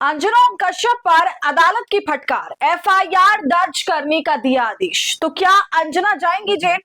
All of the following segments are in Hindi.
अंजना ओम कश्यप पर अदालत की फटकार, एफआईआर दर्ज करने का दिया आदेश। तो क्या अंजना जाएंगी जेल?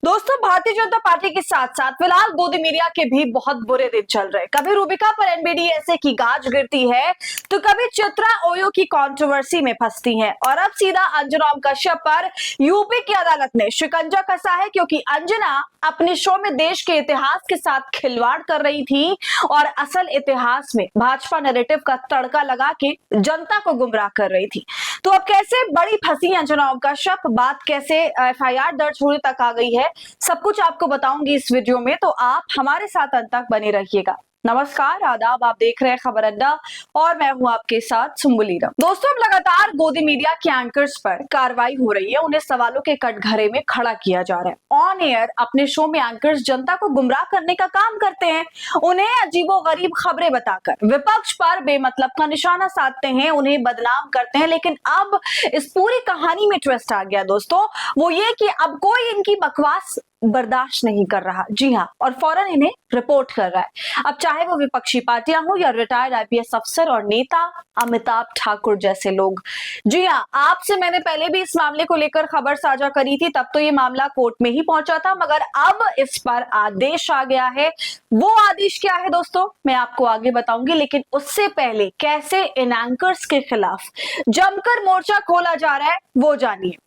दोस्तों, भारतीय जनता पार्टी के साथ साथ फिलहाल गोदी मीडिया के भी बहुत बुरे दिन चल रहे हैं। कभी रूबिका पर एनबीडीएसए की गाज गिरती है तो कभी चित्रा ओयो की कंट्रोवर्सी में फंसती हैं और अब सीधा अंजना ओम कश्यप पर यूपी की अदालत ने शिकंजा कसा है, क्योंकि अंजना अपने शो में देश के इतिहास के साथ खिलवाड़ कर रही थी और असल इतिहास में भाजपा नैरेटिव का तड़का लगा के जनता को गुमराह कर रही थी। तो अब कैसे बड़ी फंसी अंजना ओम कश्यप, बात कैसे एफआईआर दर्ज होने तक आ गई है, सब कुछ आपको बताऊंगी इस वीडियो में, तो आप हमारे साथ अंत तक बने रहिएगा। नमस्कार, आदाब, आप देख रहे हैं खबर अड्डा और मैं हूं आपके साथ सुम्बुली राम। दोस्तों, अब लगातार गोदी मीडिया के एंकर्स पर कार्रवाई हो रही है, उन्हें सवालों के कटघरे में खड़ा किया जा रहा है। ऑन एयर अपने शो में एंकर्स जनता को गुमराह करने का काम करते हैं, उन्हें अजीबोगरीब खबरें बताकर विपक्ष पर बेमतलब का निशाना साधते हैं, उन्हें बदनाम करते हैं। लेकिन अब इस पूरी कहानी में ट्विस्ट आ गया दोस्तों, वो ये कि अब कोई इनकी बकवास बर्दाश्त नहीं कर रहा। जी हाँ, और फौरन इन्हें रिपोर्ट कर रहा है। अब चाहे वो विपक्षी पार्टियां हो या रिटायर्ड आईपीएस अफसर और नेता अमिताभ ठाकुर जैसे लोग। जी हाँ, आपसे मैंने पहले भी इस मामले को लेकर खबर साझा करी थी, तब तो ये मामला कोर्ट में ही पहुंचा था, मगर अब इस पर आदेश आ गया है। वो आदेश क्या है दोस्तों, मैं आपको आगे बताऊंगी, लेकिन उससे पहले कैसे इन एंकर्स के खिलाफ जमकर मोर्चा खोला जा रहा है वो जानिए।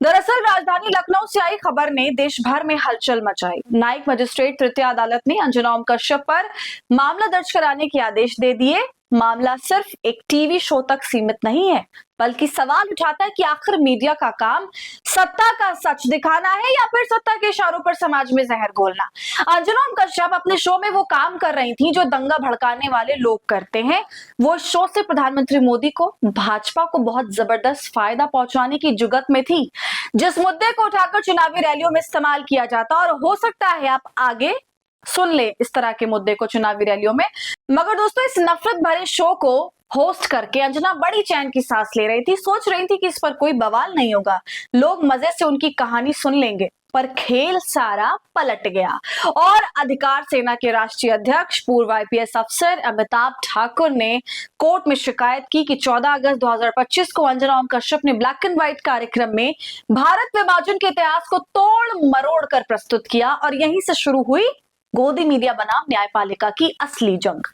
दरअसल राजधानी लखनऊ से आई खबर ने देश भर में हलचल मचाई। न्यायिक मजिस्ट्रेट तृतीय अदालत ने अंजना ओम कश्यप पर मामला दर्ज कराने के आदेश दे दिए। मामला सिर्फ एक टीवी शो तक सीमित नहीं है, बल्कि सवाल उठाता है कि आखिर मीडिया का काम सत्ता का सच दिखाना है या फिर सत्ता के इशारों पर समाज में जहर घोलना। अंजना ओम कश्यप अपने शो में वो काम कर रही थी जो दंगा भड़काने वाले लोग करते हैं। वो शो से प्रधानमंत्री मोदी को, भाजपा को बहुत जबरदस्त फायदा पहुंचाने की जुगत में थी, जिस मुद्दे को उठाकर चुनावी रैलियों में इस्तेमाल किया जाता। और हो सकता है आप आगे सुन ले इस तरह के मुद्दे को चुनावी रैलियों में। मगर दोस्तों, इस नफरत भरे शो को होस्ट करके अंजना बड़ी चैन की सांस ले रही थी, सोच रही थी कि इस पर कोई बवाल नहीं होगा, लोग मजे से उनकी कहानी सुन लेंगे। पर खेल सारा पलट गया और अधिकार सेना के राष्ट्रीय अध्यक्ष पूर्व आईपीएस अफसर अमिताभ ठाकुर ने कोर्ट में शिकायत की कि 14 अगस्त 2025 को अंजना ओम कश्यप ने ब्लैक एंड व्हाइट कार्यक्रम में भारत विभाजन के इतिहास को तोड़ मरोड़ कर प्रस्तुत किया और यहीं से शुरू हुई गोदी मीडिया बनाम न्यायपालिका की असली जंग।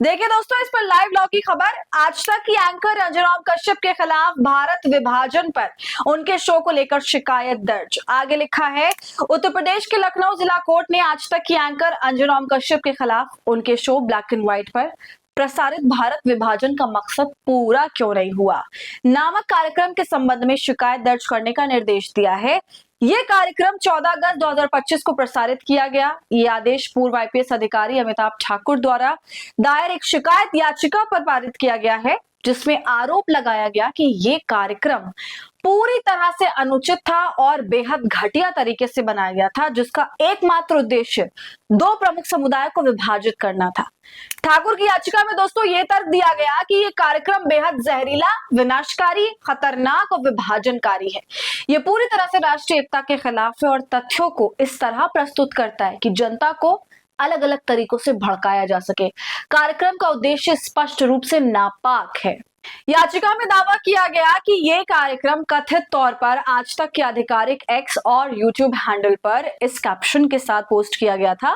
देखिए दोस्तों, इस पर लाइव लॉ की खबर। आज तक की एंकर अंजना ओम कश्यप के खिलाफ भारत विभाजन पर उनके शो को लेकर शिकायत दर्ज। आगे लिखा है, उत्तर प्रदेश के लखनऊ जिला कोर्ट ने आज तक की एंकर अंजना ओम कश्यप के खिलाफ उनके शो ब्लैक एंड व्हाइट पर प्रसारित भारत विभाजन का मकसद पूरा क्यों नहीं हुआ नामक कार्यक्रम के संबंध में शिकायत दर्ज करने का निर्देश दिया है। यह कार्यक्रम 14 अगस्त 2025 को प्रसारित किया गया। यह आदेश पूर्व आईपीएस अधिकारी अमिताभ ठाकुर द्वारा दायर एक शिकायत याचिका पर पारित किया गया है, जिसमें आरोप लगाया गया कि यह कार्यक्रम पूरी तरह से अनुचित था और बेहद घटिया तरीके से बनाया गया था, जिसका एकमात्र उद्देश्य दो प्रमुख समुदायों को विभाजित करना था। ठाकुर की याचिका में दोस्तों यह तर्क दिया गया कि यह कार्यक्रम बेहद जहरीला, विनाशकारी, खतरनाक और विभाजनकारी है। यह पूरी तरह से राष्ट्रीय एकता के खिलाफ है और तथ्यों को इस तरह प्रस्तुत करता है कि जनता को अलग अलग तरीकों से भड़काया जा सके। कार्यक्रम का उद्देश्य स्पष्ट रूप से नापाक है। याचिका में दावा किया गया कि यह कार्यक्रम कथित तौर पर आज तक के आधिकारिक एक्स और यूट्यूब हैंडल पर इस कैप्शन के साथ पोस्ट किया गया था,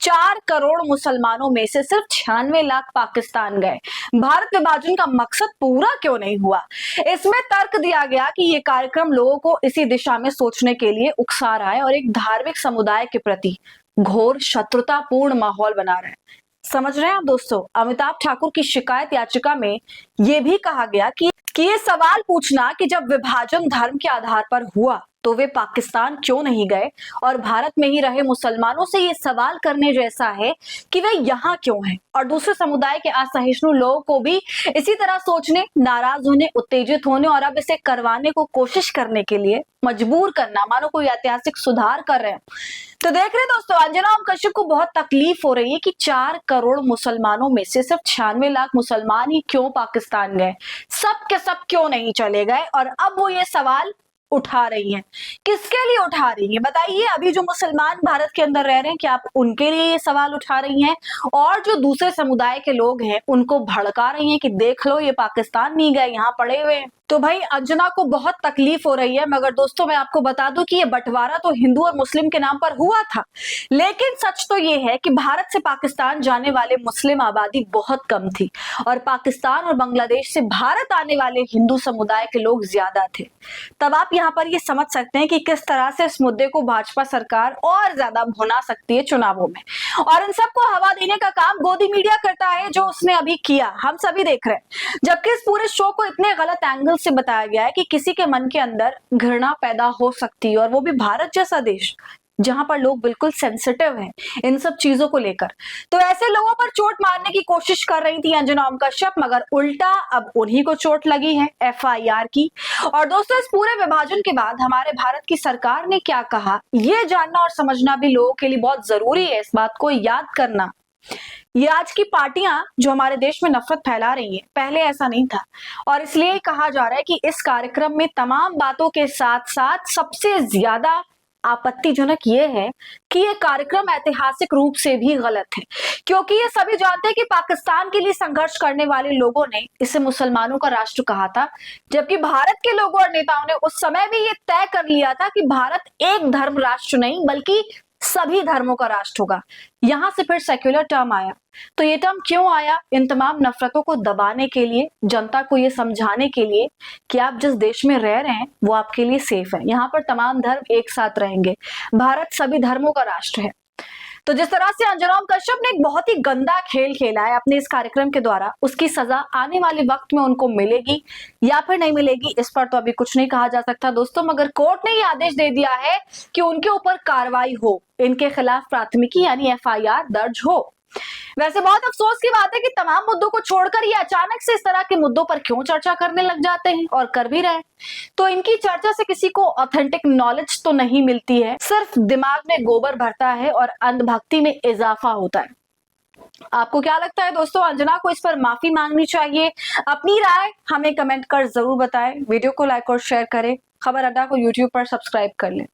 4 करोड़ मुसलमानों में से सिर्फ 96 लाख पाकिस्तान गए, भारत विभाजन का मकसद पूरा क्यों नहीं हुआ। इसमें तर्क दिया गया कि यह कार्यक्रम लोगों को इसी दिशा में सोचने के लिए उकसा रहा है और एक धार्मिक समुदाय के प्रति घोर शत्रुतापूर्ण माहौल बना रहा है। समझ रहे हैं आप दोस्तों, अमिताभ ठाकुर की शिकायत याचिका में यह भी कहा गया कि ये सवाल पूछना कि जब विभाजन धर्म के आधार पर हुआ तो वे पाकिस्तान क्यों नहीं गए और भारत में ही रहे मुसलमानों से ये सवाल करने जैसा है कि वे यहाँ क्यों हैं, और दूसरे समुदाय के असहिष्णु लोगों को भी इसी तरह सोचने, नाराज होने, उत्तेजित होने और अब इसे करवाने को कोशिश करने के लिए मजबूर करना, मानो कोई ऐतिहासिक सुधार कर रहे हैं। तो देख रहे दोस्तों, अंजना ओम कश्यप को बहुत तकलीफ हो रही है कि 4 करोड़ मुसलमानों में से सिर्फ 96 लाख मुसलमान ही क्यों पाकिस्तान गए, सब के सब क्यों नहीं चले गए। और अब वो ये सवाल उठा रही हैं। किसके लिए उठा रही हैं बताइए? अभी जो मुसलमान भारत के अंदर रह रहे हैं, क्या आप उनके लिए ये सवाल उठा रही हैं? और जो दूसरे समुदाय के लोग हैं उनको भड़का रही हैं कि देख लो ये पाकिस्तान नहीं गए, यहाँ पड़े हुए हैं। तो भाई अंजना को बहुत तकलीफ हो रही है, मगर दोस्तों मैं आपको बता दूं कि ये बंटवारा तो हिंदू और मुस्लिम के नाम पर हुआ था, लेकिन सच तो ये है कि भारत से पाकिस्तान जाने वाले मुस्लिम आबादी बहुत कम थी और पाकिस्तान और बांग्लादेश से भारत आने वाले हिंदू समुदाय के लोग ज्यादा थे। तब आप यहाँ पर ये समझ सकते हैं कि किस तरह से इस मुद्दे को भाजपा सरकार और ज्यादा भुना सकती है चुनावों में, और इन सबको हवा देने का काम गोदी मीडिया करता है, जो उसने अभी किया हम सभी देख रहे हैं। जबकि इस पूरे शो को इतने गलत एंगल से बताया गया है कि किसी के मन के अंदर घृणा पैदा हो सकती है, और वो भी भारत जैसा देश जहां पर लोग बिल्कुल सेंसिटिव हैं इन सब चीजों को लेकर। तो ऐसे लोगों पर चोट मारने की कोशिश कर रही थी अंजना ओम कश्यप, मगर उल्टा अब उन्हीं को चोट लगी है एफआईआर की। और दोस्तों इस पूरे विभाजन के बाद हमारे भारत की सरकार ने क्या कहा, यह जानना और समझना भी लोगों के लिए बहुत जरूरी है। इस बात को याद करना, ये आज की पार्टियां जो हमारे देश में नफरत फैला रही हैं, पहले ऐसा नहीं था, और इसलिए कहा जा रहा है कि इस कार्यक्रम में तमाम बातों के साथ साथ सबसे ज्यादा आपत्तिजनक ये है कि ये कार्यक्रम ऐतिहासिक रूप से भी गलत है, क्योंकि ये सभी जानते हैं कि पाकिस्तान के लिए संघर्ष करने वाले लोगों ने इसे मुसलमानों का राष्ट्र कहा था, जबकि भारत के लोगों और नेताओं ने उस समय भी ये तय कर लिया था कि भारत एक धर्म राष्ट्र नहीं बल्कि सभी धर्मों का राष्ट्र होगा। यहां से फिर सेक्युलर टर्म आया। तो ये टर्म क्यों आया? इन तमाम नफरतों को दबाने के लिए, जनता को ये समझाने के लिए कि आप जिस देश में रह रहे हैं वो आपके लिए सेफ है, यहाँ पर तमाम धर्म एक साथ रहेंगे, भारत सभी धर्मों का राष्ट्र है। तो जिस तरह से अंजना ओम कश्यप ने एक बहुत ही गंदा खेल खेला है अपने इस कार्यक्रम के द्वारा, उसकी सजा आने वाले वक्त में उनको मिलेगी या फिर नहीं मिलेगी, इस पर तो अभी कुछ नहीं कहा जा सकता दोस्तों, मगर कोर्ट ने ये आदेश दे दिया है कि उनके ऊपर कार्रवाई हो, इनके खिलाफ प्राथमिकी यानी एफआईआर दर्ज हो। वैसे बहुत अफसोस की बात है कि तमाम मुद्दों को छोड़कर ये अचानक से इस तरह के मुद्दों पर क्यों चर्चा करने लग जाते हैं, और कर भी रहे। तो इनकी चर्चा से किसी को ऑथेंटिक नॉलेज तो नहीं मिलती है, सिर्फ दिमाग में गोबर भरता है और अंधभक्ति में इजाफा होता है। आपको क्या लगता है दोस्तों, अंजना को इस पर माफी मांगनी चाहिए? अपनी राय हमें कमेंट कर जरूर बताएं। वीडियो को लाइक और शेयर करें। खबर अड्डा को यूट्यूब पर सब्सक्राइब कर लें।